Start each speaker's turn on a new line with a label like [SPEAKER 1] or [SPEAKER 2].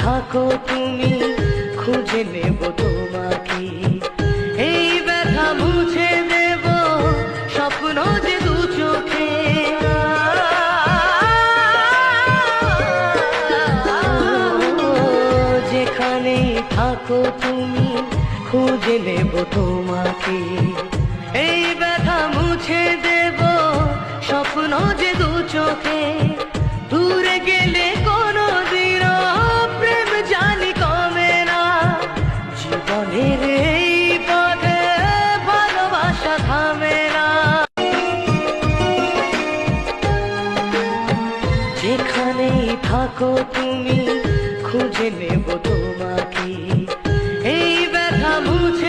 [SPEAKER 1] থাকো তুমি খুঁজে নেব তোমাকে, এই ব্যথা মুছে দেব স্বপ্ন যে দু চোখে। যেখানে থাকো তুমি খুঁজে নেব তোমাকে, এই ব্যথা মুছে দেব স্বপ্ন যে দু চোখে। দূরে গেলে কোনো দিন প্রেম জানি কমে না, জীবনের এই পথে ভালোবাসা থামে না। যেখানেই থাকো তুমি খুঁজে নেব তোমাকে, এই ব্যথা মুছে